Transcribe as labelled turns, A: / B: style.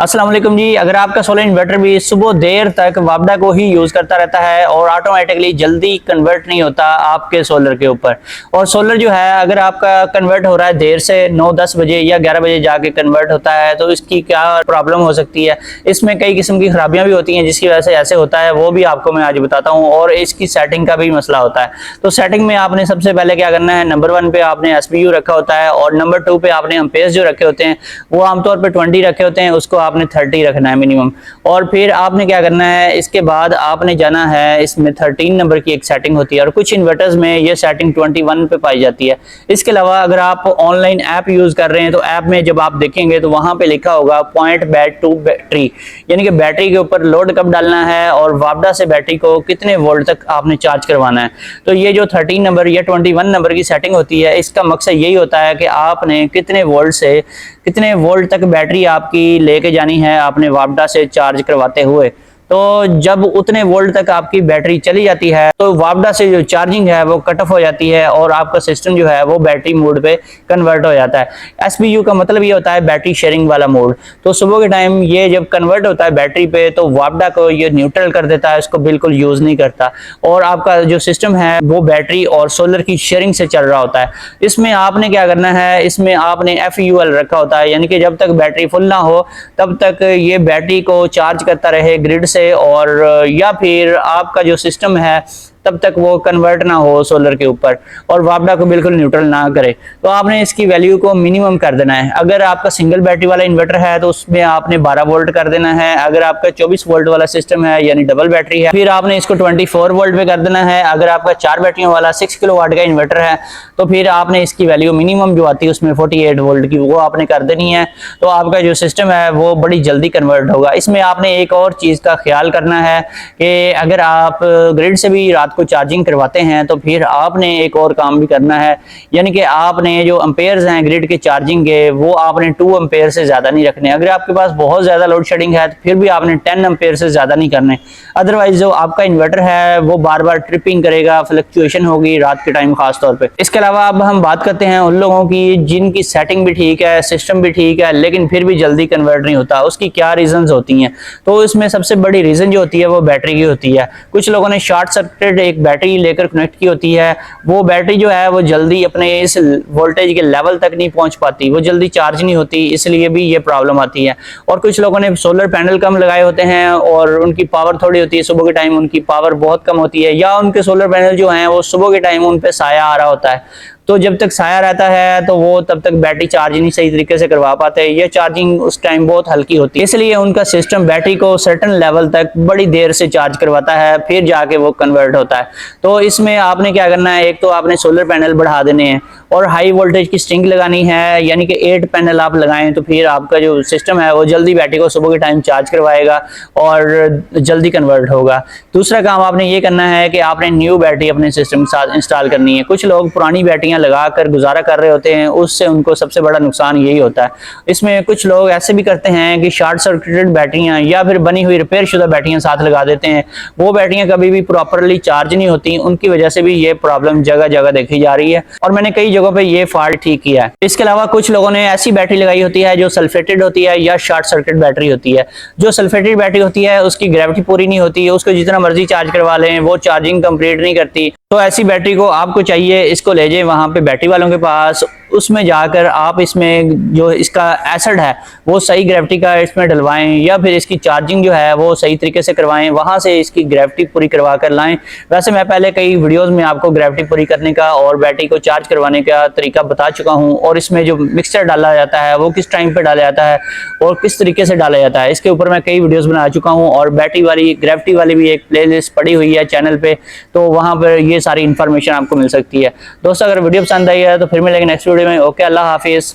A: अस्सलाम वालेकुम जी। अगर आपका सोलर इन्वर्टर भी सुबह देर तक वापडा को ही यूज़ करता रहता है और ऑटोमेटिकली जल्दी कन्वर्ट नहीं होता आपके सोलर के ऊपर, और सोलर जो है अगर आपका कन्वर्ट हो रहा है देर से 9-10 बजे या 11 बजे जाके कन्वर्ट होता है, तो इसकी क्या प्रॉब्लम हो सकती है। इसमें कई किस्म की खराबियां भी होती हैं जिसकी वजह से ऐसे होता है, वो भी आपको मैं आज बताता हूँ। और इसकी सेटिंग का भी मसला होता है। तो सेटिंग में आपने सबसे पहले क्या करना है, नंबर 1 पे आपने SPU रखा होता है और नंबर 2 पे आपने एम्पेयर्स जो रखे होते हैं वो आमतौर पर 20 रखे होते हैं, उसको आपने 30 रखना है मिनिमम। और फिर आपने क्या करना है, इसके बाद आपने जाना है, इसमें 13 नंबर की एक सेटिंग होती है और कुछ इन्वर्टर्स में ये सेटिंग 21 पे पाई जाती है। इसके अलावा अगर आप ऑनलाइन ऐप यूज कर रहे हैं तो ऐप में जब आप देखेंगे तो वहां पे लिखा होगा पॉइंट बैट टू बैटरी, यानी कि बैटरी के ऊपर लोड कब डालना है और वापडा से बैटरी को कितने वोल्ट तक आपने चार्ज करवाना है। तो ये जो 13 नंबर या 21 नंबर की सेटिंग होती है, इसका मकसद यही होता है कि आपने कितने वोल्ट से कितने वोल्ट तक बैटरी आपकी लेके जानी है आपने वापडा से चार्ज करवाते हुए। तो जब उतने वोल्ट तक आपकी बैटरी चली जाती है तो वापडा से जो चार्जिंग है वो कट ऑफ हो जाती है और आपका सिस्टम जो है वो बैटरी मोड पे कन्वर्ट हो जाता है। SPU का मतलब ये होता है बैटरी शेयरिंग वाला मोड। तो सुबह के टाइम ये जब कन्वर्ट होता है बैटरी पे तो वापडा को ये न्यूट्रल कर देता है, इसको बिल्कुल यूज नहीं करता और आपका जो सिस्टम है वो बैटरी और सोलर की शेयरिंग से चल रहा होता है। इसमें आपने क्या करना है, इसमें आपने FUL रखा होता है, यानी कि जब तक बैटरी फुल ना हो तब तक ये बैटरी को चार्ज करता रहे ग्रिड से, और या फिर आपका जो सिस्टम है तब तक वो कन्वर्ट ना हो सोलर के ऊपर और वापडा को बिल्कुल न्यूट्रल ना करे। तो आपने इसकी वैल्यू को मिनिमम कर देना है। अगर आपका सिंगल बैटरी वाला इन्वर्टर है तो उसमें आपने 12 वोल्ट कर देना है। अगर आपका 24 वोल्ट वाला सिस्टम है यानी डबल बैटरी है फिर आपने इसको 24 वोल्ट पे कर देना है। अगर आपका 4 बैटरियों वाला 6 किलोवाट का इन्वर्टर है तो फिर आपने इसकी वैल्यू मिनिमम जो आती है उसमें 48 वोल्ट की वो आपने कर देनी है। तो आपका जो सिस्टम है वो बड़ी जल्दी कन्वर्ट होगा। इसमें आपने एक और चीज का ख्याल करना है कि अगर आप ग्रिड से भी रात को चार्जिंग करवाते हैं तो फिर आपने एक और काम भी करना है, यानी कि आपने जो एम्पेयर्स हैं ग्रिड के चार्जिंग के वो आपने 2 एम्पेयर से ज्यादा नहीं रखने। अगर आपके पास बहुत ज्यादा लोड शेडिंग है तो फिर भी आपने 10 एम्पेयर से ज्यादा नहीं करने, अदरवाइज जो आपका इन्वर्टर है वो बार बार ट्रिपिंग करेगा, फ्लक्चुएशन होगी रात के टाइम खास तौर पे। इसके अलावा अब हम बात करते हैं उन लोगों की जिनकी सेटिंग भी ठीक है, सिस्टम भी ठीक है, लेकिन फिर भी जल्दी कन्वर्ट नहीं होता। उसकी क्या रीजंस होती हैं? तो इसमें सबसे बड़ी रीजन जो होती है वो बैटरी की होती है। कुछ लोगों ने शॉर्ट सर्किट एक बैटरी लेकर कनेक्ट की होती है, वो बैटरी जो है वो जल्दी अपने इस वोल्टेज के लेवल तक नहीं पहुंच पाती, वो जल्दी चार्ज नहीं होती, इसलिए भी ये प्रॉब्लम आती है। और कुछ लोगों ने सोलर पैनल कम लगाए होते हैं और उनकी पावर थोड़ी होती है, सुबह के टाइम उनकी पावर बहुत कम होती है, या उनके सोलर पैनल जो हैं वो सुबह के टाइम उन पे साया आ रहा होता है। तो जब तक साया रहता है तो वो तब तक बैटरी चार्ज नहीं सही तरीके से करवा पाते, ये चार्जिंग उस टाइम बहुत हल्की होती है, इसलिए उनका सिस्टम बैटरी को सर्टेन लेवल तक बड़ी देर से चार्ज करवाता है, फिर जाके वो कन्वर्ट होता है। तो इसमें आपने क्या करना है, एक तो आपने सोलर पैनल बढ़ा देने हैं और हाई वोल्टेज की स्ट्रिंग लगानी है, यानी कि 8 पैनल आप लगाएं तो फिर आपका जो सिस्टम है वो जल्दी बैटरी को सुबह के टाइम चार्ज करवाएगा और जल्दी कन्वर्ट होगा। दूसरा काम आपने ये करना है कि आपने न्यू बैटरी अपने सिस्टम के साथ इंस्टॉल करनी है। कुछ लोग पुरानी बैटरियां लगाकर गुजारा कर रहे होते हैं, उससे उनको सबसे बड़ा नुकसान यही होता है। इसमें कुछ लोग ऐसे भी करते हैं कि शॉर्ट सर्किटेड बैटरियां या फिर बनी हुई रिपेयर शुदा बैटरियां साथ लगा देते हैं, वो बैटरियां कभी भी प्रॉपरली चार्ज नहीं होती, उनकी वजह से भी ये प्रॉब्लम जगह जगह देखी जा रही है और मैंने कई जगहों पे ये फॉल्ट ठीक किया है। इसके अलावा कुछ लोगों ने ऐसी बैटरी लगाई होती है जो सल्फेटेड होती है या शॉर्ट सर्किट बैटरी होती है। जो सल्फेटेड बैटरी होती है उसकी ग्रेविटी पूरी नहीं होती, उसको जितना मर्जी चार्ज करवा लें वो चार्जिंग कंप्लीट नहीं करती। तो ऐसी बैटरी को आपको चाहिए इसको ले जाए वहां पे बैटरी वालों के पास, उसमें जाकर आप इसमें जो इसका एसिड है वो सही ग्रेविटी का इसमें डलवाएं या फिर इसकी चार्जिंग जो है वो सही तरीके से करवाएं, वहां से इसकी ग्रेविटी पूरी करवा कर लाएं। वैसे मैं पहले कई वीडियोस में आपको ग्रेविटी पूरी करने का और बैटरी को चार्ज करवाने का तरीका बता चुका हूं, और इसमें जो मिक्सचर डाला जाता है वो किस टाइम पे डाला जाता है और किस तरीके से डाला जाता है इसके ऊपर मैं कई वीडियोस बना चुका हूं। और बैटरी वाली ग्रेविटी वाली भी एक प्लेलिस्ट पड़ी हुई है चैनल पे, तो वहां पर ये सारी इन्फॉर्मेशन आपको मिल सकती है। दोस्तों अगर वीडियो पसंद आई है तो फिर मिलेंगे नेक्स्ट वीडियो में। ओके, अल्लाह हाफिज।